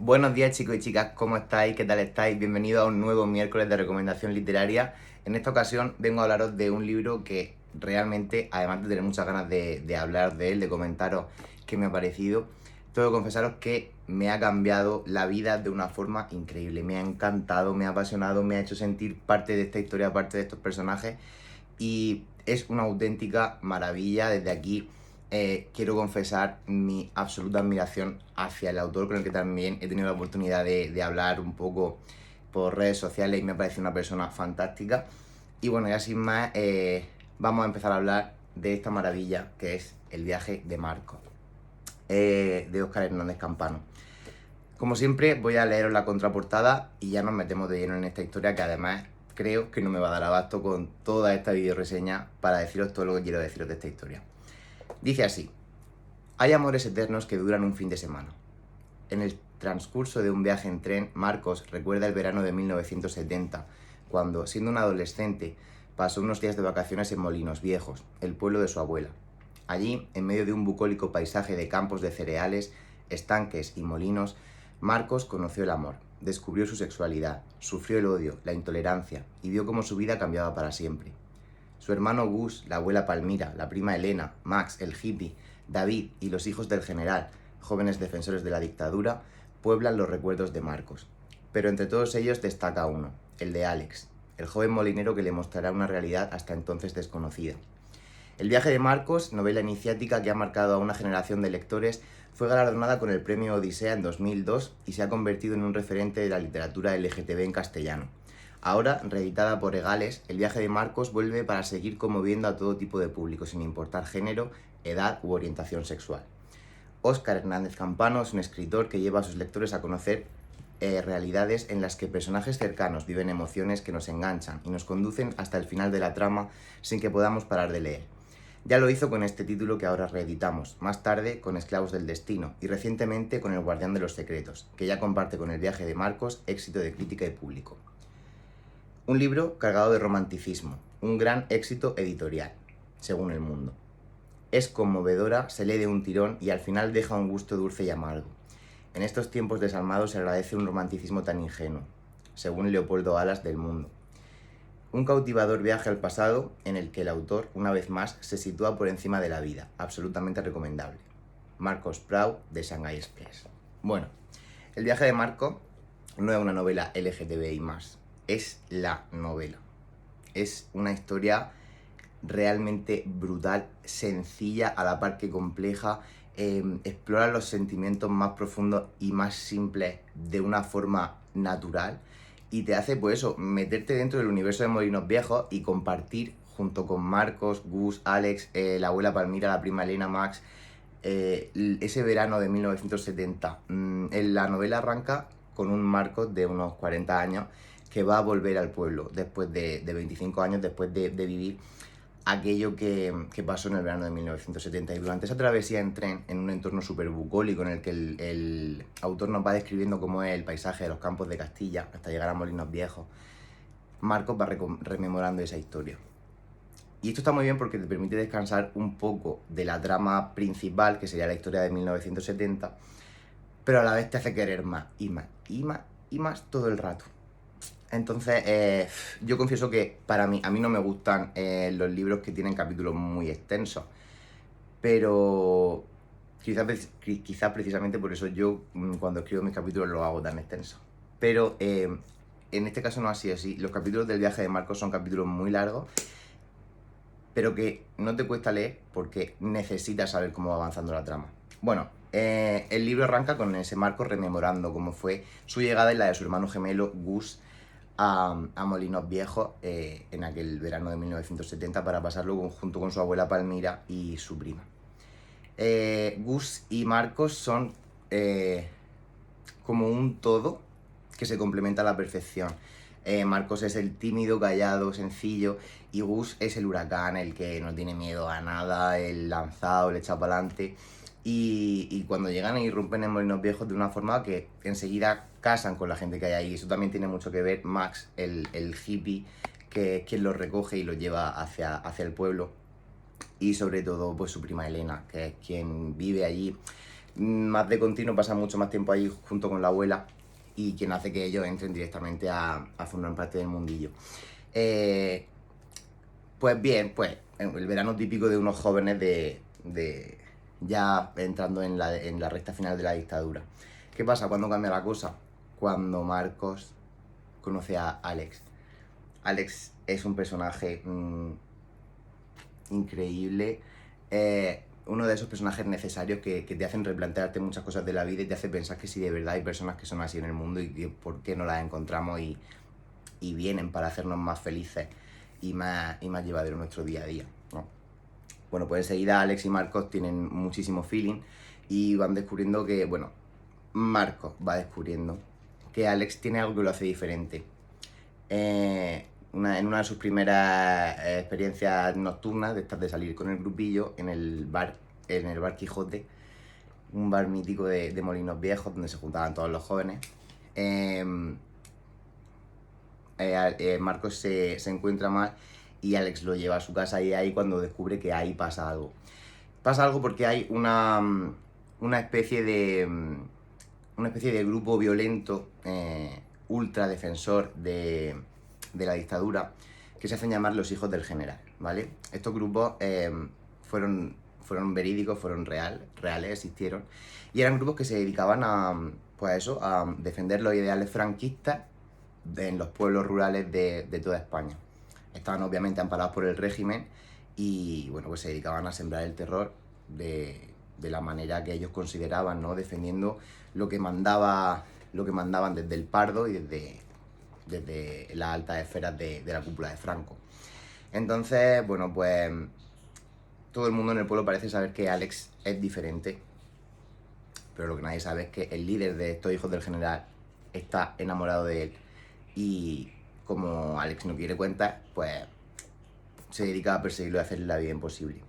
Buenos días chicos y chicas, ¿cómo estáis? ¿Qué tal estáis? Bienvenidos a un nuevo miércoles de recomendación literaria. En esta ocasión vengo a hablaros de un libro que realmente, además de tener muchas ganas de hablar de él, de comentaros qué me ha parecido, tengo que confesaros que me ha cambiado la vida de una forma increíble. Me ha encantado, me ha apasionado, me ha hecho sentir parte de esta historia, parte de estos personajes y es una auténtica maravilla. Desde aquí quiero confesar mi absoluta admiración hacia el autor, con el que también he tenido la oportunidad de hablar un poco por redes sociales y me parece una persona fantástica. Y bueno, ya sin más, vamos a empezar a hablar de esta maravilla que es El viaje de Marco, de Óscar Hernández Campano. Como siempre, voy a leeros la contraportada y ya nos metemos de lleno en esta historia, que además creo que no me va a dar abasto con toda esta videoreseña para deciros todo lo que quiero deciros de esta historia. Dice así: hay amores eternos que duran un fin de semana. En el transcurso de un viaje en tren, Marcos recuerda el verano de 1970, cuando, siendo un adolescente, pasó unos días de vacaciones en Molinos Viejos, el pueblo de su abuela. Allí, en medio de un bucólico paisaje de campos de cereales, estanques y molinos, Marcos conoció el amor, descubrió su sexualidad, sufrió el odio, la intolerancia y vio cómo su vida cambiaba para siempre. Su hermano Gus, la abuela Palmira, la prima Elena, Max, el hippie, David y los hijos del general, jóvenes defensores de la dictadura, pueblan los recuerdos de Marcos. Pero entre todos ellos destaca uno, el de Alex, el joven molinero que le mostrará una realidad hasta entonces desconocida. El viaje de Marcos, novela iniciática que ha marcado a una generación de lectores, fue galardonada con el premio Odisea en 2002 y se ha convertido en un referente de la literatura LGTB en castellano. Ahora, reeditada por Egales, El viaje de Marcos vuelve para seguir conmoviendo a todo tipo de público, sin importar género, edad u orientación sexual. Óscar Hernández Campano es un escritor que lleva a sus lectores a conocer realidades en las que personajes cercanos viven emociones que nos enganchan y nos conducen hasta el final de la trama sin que podamos parar de leer. Ya lo hizo con este título que ahora reeditamos, más tarde con Esclavos del Destino y recientemente con El Guardián de los Secretos, que ya comparte con El viaje de Marcos éxito de crítica y público. Un libro cargado de romanticismo, un gran éxito editorial, según El Mundo. Es conmovedora, se lee de un tirón y al final deja un gusto dulce y amargo. En estos tiempos desalmados se agradece un romanticismo tan ingenuo, según Leopoldo Alas del Mundo. Un cautivador viaje al pasado en el que el autor, una vez más, se sitúa por encima de la vida, absolutamente recomendable. Marcos Prau, de Shanghai Express. Bueno, El viaje de Marco no es una novela LGTBI+, es la novela. Es una historia realmente brutal, sencilla, a la par que compleja, explora los sentimientos más profundos y más simples de una forma natural y te hace, pues eso, meterte dentro del universo de Molinos Viejos y compartir junto con Marcos, Gus, Alex, la abuela Palmira, la prima Elena, Max, ese verano de 1970. En la novela arranca con un Marcos de unos 40 años que va a volver al pueblo después de 25 años, después de vivir aquello que pasó en el verano de 1970. Y durante esa travesía en tren, en un entorno súper bucólico en el que el autor nos va describiendo cómo es el paisaje de los campos de Castilla hasta llegar a Molinos Viejos, Marcos va rememorando esa historia. Y esto está muy bien porque te permite descansar un poco de la trama principal, que sería la historia de 1970, pero a la vez te hace querer más y más y más y más todo el rato. Entonces, yo confieso que a mí no me gustan los libros que tienen capítulos muy extensos, pero quizá precisamente por eso yo cuando escribo mis capítulos los hago tan extensos. Pero en este caso no ha sido así. Los capítulos del viaje de Marcos son capítulos muy largos, pero que no te cuesta leer porque necesitas saber cómo va avanzando la trama. Bueno, el libro arranca con ese Marcos rememorando cómo fue su llegada y la de su hermano gemelo Gus a Molinos Viejos en aquel verano de 1970 para pasarlo junto con su abuela Palmira y su prima. Gus y Marcos son como un todo que se complementa a la perfección. Marcos es el tímido, callado, sencillo, y Gus es el huracán, el que no tiene miedo a nada, el lanzado, el echado para adelante. Y cuando llegan e irrumpen en Molinos Viejos de una forma que enseguida casan con la gente que hay ahí. Eso también tiene mucho que ver Max, el hippie, que es quien los recoge y los lleva hacia el pueblo. Y sobre todo pues su prima Elena, que es quien vive allí. más de continuo, pasan mucho más tiempo ahí junto con la abuela y quien hace que ellos entren directamente a formar parte del mundillo. Pues bien, pues el verano típico de unos jóvenes de ya entrando en la recta final de la dictadura. ¿Qué pasa? ¿Cuándo cambia la cosa? Cuando Marcos conoce a Alex. Alex es un personaje increíble, uno de esos personajes necesarios que te hacen replantearte muchas cosas de la vida y te hace pensar que sí, de verdad hay personas que son así en el mundo y que por qué no las encontramos y vienen para hacernos más felices y más llevadero nuestro día a día, ¿no? Bueno, pues enseguida Alex y Marcos tienen muchísimo feeling y van descubriendo que, bueno, Marcos va descubriendo que Alex tiene algo que lo hace diferente. En una de sus primeras experiencias nocturnas, de estas de salir con el grupillo, en el bar Quijote, un bar mítico de Molinos Viejos, donde se juntaban todos los jóvenes, Marcos se encuentra mal y Alex lo lleva a su casa y ahí cuando descubre que ahí pasa algo. Pasa algo porque hay una especie de grupo violento, ultra defensor de la dictadura, que se hacen llamar los hijos del general, ¿vale? Estos grupos fueron verídicos, fueron reales, existieron, y eran grupos que se dedicaban pues a eso, a defender los ideales franquistas en los pueblos rurales de toda España. Estaban obviamente amparados por el régimen y bueno, pues se dedicaban a sembrar el terror de la manera que ellos consideraban, ¿no? Defendiendo lo que mandaban desde el Pardo y desde las altas esferas de la cúpula de Franco. Entonces, bueno, pues todo el mundo en el pueblo parece saber que Alex es diferente, pero lo que nadie sabe es que el líder de estos hijos del general está enamorado de él y como Alex no quiere cuentas, pues se dedica a perseguirlo y a hacerle la vida imposible.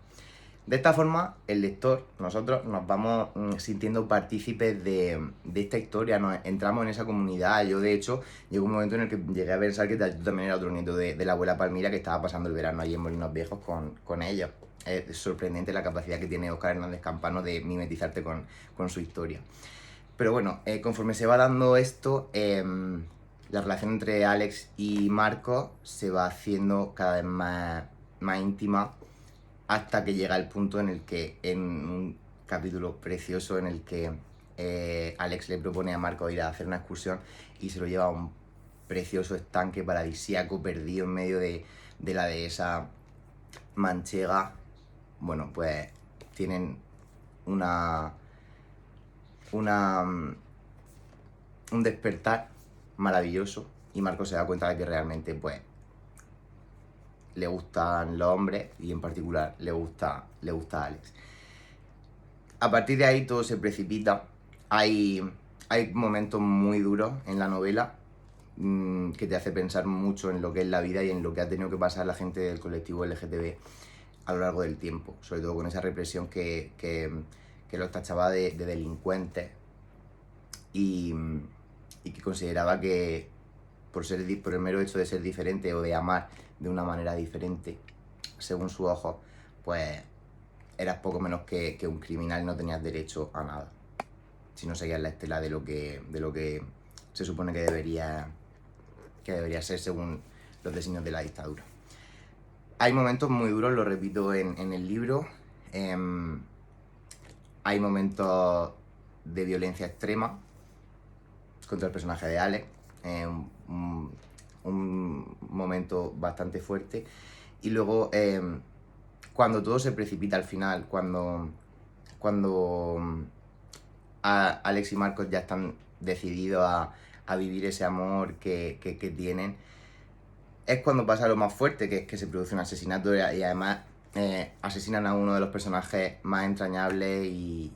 De esta forma, el lector, nosotros nos vamos sintiendo partícipes de esta historia, nos entramos en esa comunidad. Yo, de hecho, llegó un momento en el que llegué a pensar que tú también era otro nieto de la abuela Palmira que estaba pasando el verano allí en Molinos Viejos con ellos. Es sorprendente la capacidad que tiene Óscar Hernández Campano de mimetizarte con su historia. Pero bueno, conforme se va dando esto, la relación entre Alex y Marcos se va haciendo cada vez más íntima, hasta que llega el punto en el que, en un capítulo precioso en el que Alex le propone a Marco ir a hacer una excursión y se lo lleva a un precioso estanque paradisíaco perdido en medio de la dehesa manchega. Bueno, pues tienen un despertar maravilloso y Marco se da cuenta de que realmente pues le gustan los hombres y en particular le gusta a Alex. A partir de ahí todo se precipita. Hay momentos muy duros en la novela que te hace pensar mucho en lo que es la vida y en lo que ha tenido que pasar la gente del colectivo LGTB a lo largo del tiempo, sobre todo con esa represión que los tachaba de delincuentes y que consideraba que por el mero hecho de ser diferente o de amar de una manera diferente, según sus ojos, pues eras poco menos que un criminal y no tenías derecho a nada, si no seguías la estela de lo que se supone que debería ser según los designios de la dictadura. Hay momentos muy duros, lo repito, en el libro. Hay momentos de violencia extrema contra el personaje de Alex. Un momento bastante fuerte. Y luego, cuando todo se precipita al final, cuando Alex y Marcos ya están decididos a vivir ese amor que tienen, es cuando pasa lo más fuerte, que es que se produce un asesinato y además asesinan a uno de los personajes más entrañables y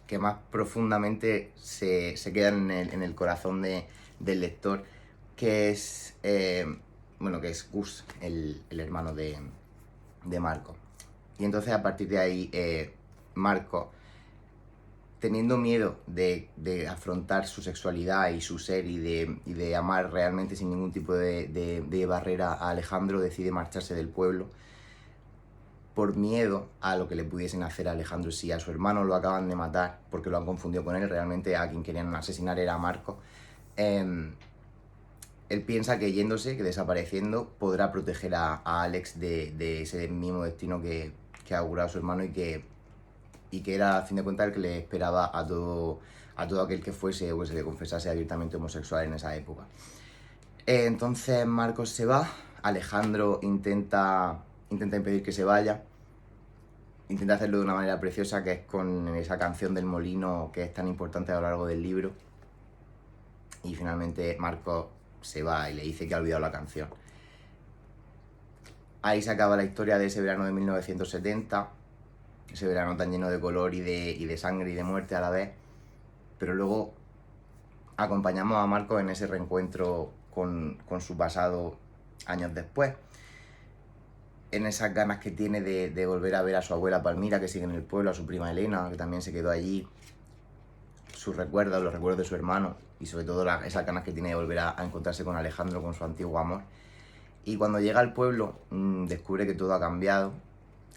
que más profundamente se quedan en el corazón del lector, que es Gus, el hermano de Marco. Y entonces a partir de ahí Marco, teniendo miedo de afrontar su sexualidad y su ser y de amar realmente sin ningún tipo de barrera a Alejandro, decide marcharse del pueblo por miedo a lo que le pudiesen hacer a Alejandro. Si a su hermano lo acaban de matar porque lo han confundido con él, realmente a quien querían asesinar era a Marcos. Él piensa que yéndose, que desapareciendo, podrá proteger a Alex de ese mismo destino que ha augurado su hermano y que era, a fin de cuentas, el que le esperaba a todo aquel que fuese o que se le confesase abiertamente homosexual en esa época. Entonces Marcos se va, Alejandro intenta impedir que se vaya, intenta hacerlo de una manera preciosa, que es con esa canción del molino que es tan importante a lo largo del libro, y finalmente Marcos se va y le dice que ha olvidado la canción. Ahí se acaba la historia de ese verano de 1970, ese verano tan lleno de color y de sangre y de muerte a la vez, pero luego acompañamos a Marcos en ese reencuentro con su pasado años después, en esas ganas que tiene de volver a ver a su abuela Palmira, que sigue en el pueblo, a su prima Elena, que también se quedó allí, sus recuerdos, los recuerdos de su hermano, y sobre todo esas ganas que tiene de volver a encontrarse con Alejandro, con su antiguo amor. Y cuando llega al pueblo, descubre que todo ha cambiado,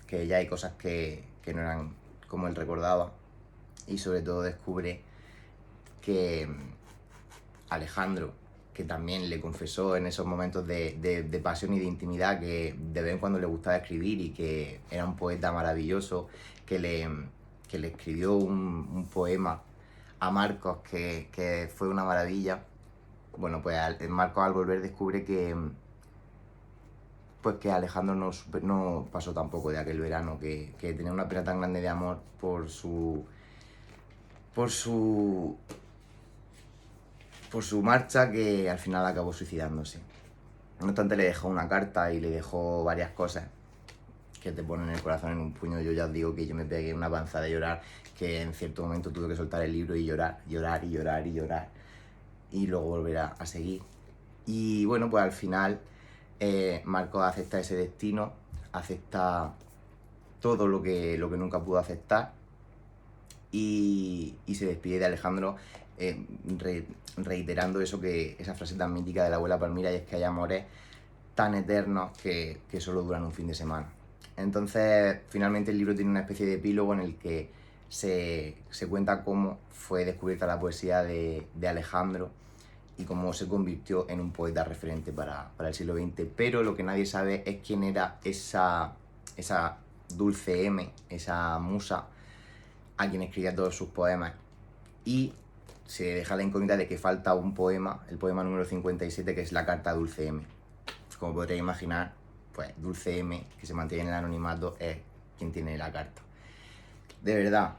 que ya hay cosas que no eran como él recordaba, y sobre todo descubre que Alejandro, que también le confesó en esos momentos de pasión y de intimidad que de vez en cuando le gustaba escribir y que era un poeta maravilloso, que le escribió un poema a Marcos que fue una maravilla. Bueno, pues Marcos, al volver, descubre que Alejandro no pasó tampoco de aquel verano, que tenía una pena tan grande de amor por su marcha, que al final acabó suicidándose. No obstante, le dejó una carta y le dejó varias cosas que te ponen el corazón en un puño. Yo ya os digo que yo me pegué una panza de llorar, que en cierto momento tuve que soltar el libro y llorar, y luego volver a seguir. Y bueno, pues al final Marcos acepta ese destino, acepta todo lo que nunca pudo aceptar, y se despide de Alejandro, reiterando esa frase tan mítica de la abuela Palmira, y es que hay amores tan eternos que solo duran un fin de semana. Entonces, finalmente el libro tiene una especie de epílogo en el que se cuenta cómo fue descubierta la poesía de Alejandro y cómo se convirtió en un poeta referente para el siglo XX. Pero lo que nadie sabe es quién era esa Dulce M, esa musa a quien escribía todos sus poemas. Y se deja la incógnita de que falta un poema, el poema número 57, que es la carta a Dulce M. Como podréis imaginar, pues Dulce M, que se mantiene en el anonimato, es quien tiene la carta. De verdad,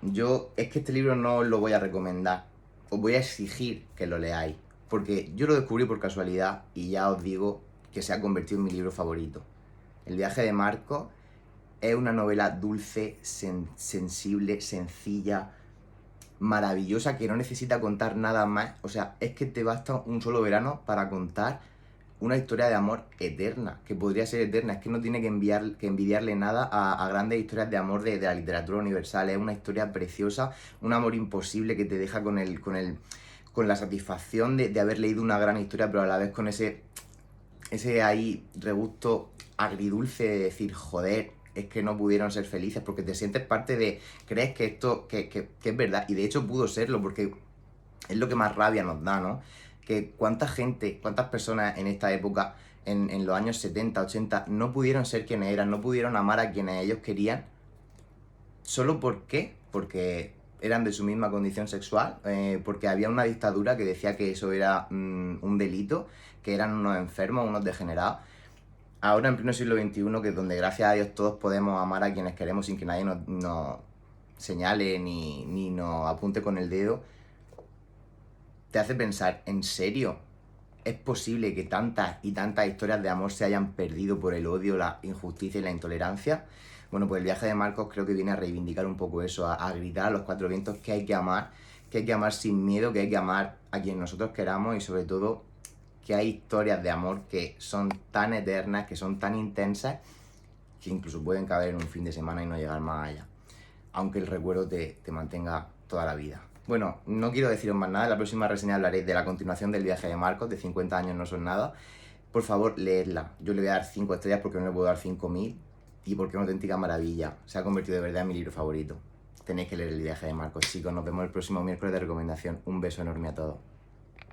es que este libro no os lo voy a recomendar, os voy a exigir que lo leáis, porque yo lo descubrí por casualidad y ya os digo que se ha convertido en mi libro favorito. El viaje de Marcos es una novela dulce, sensible, sencilla, maravillosa, que no necesita contar nada más. O sea, es que te basta un solo verano para contar una historia de amor eterna, que podría ser eterna. Es que no tiene que envidiarle nada a grandes historias de amor de la literatura universal. Es una historia preciosa, un amor imposible que te deja con la satisfacción de haber leído una gran historia, pero a la vez con ese ahí regusto agridulce de decir, joder, es que no pudieron ser felices, porque te sientes parte de, crees que esto que es verdad, y de hecho pudo serlo, porque es lo que más rabia nos da, ¿no? Que cuántas personas en esta época, en los años 70, 80, no pudieron ser quienes eran, no pudieron amar a quienes ellos querían, ¿solo por qué? Porque eran de su misma condición sexual, porque había una dictadura que decía que eso era un delito, que eran unos enfermos, unos degenerados. Ahora, en pleno siglo XXI, que es donde gracias a Dios todos podemos amar a quienes queremos sin que nadie nos señale ni nos apunte con el dedo, te hace pensar, ¿en serio es posible que tantas y tantas historias de amor se hayan perdido por el odio, la injusticia y la intolerancia? Bueno, pues el viaje de Marcos creo que viene a reivindicar un poco eso, a gritar a los cuatro vientos que hay que amar sin miedo, que hay que amar a quien nosotros queramos, y sobre todo que hay historias de amor que son tan eternas, que son tan intensas, que incluso pueden caber en un fin de semana y no llegar más allá, aunque el recuerdo te mantenga toda la vida. Bueno, no quiero deciros más nada. En la próxima reseña hablaré de la continuación del viaje de Marcos, de 50 años no son nada. Por favor, leedla. Yo le voy a dar 5 estrellas porque no le puedo dar 5000. y porque es una auténtica maravilla. Se ha convertido de verdad en mi libro favorito. Tenéis que leer El viaje de Marcos, chicos. Nos vemos el próximo miércoles de recomendación. Un beso enorme a todos.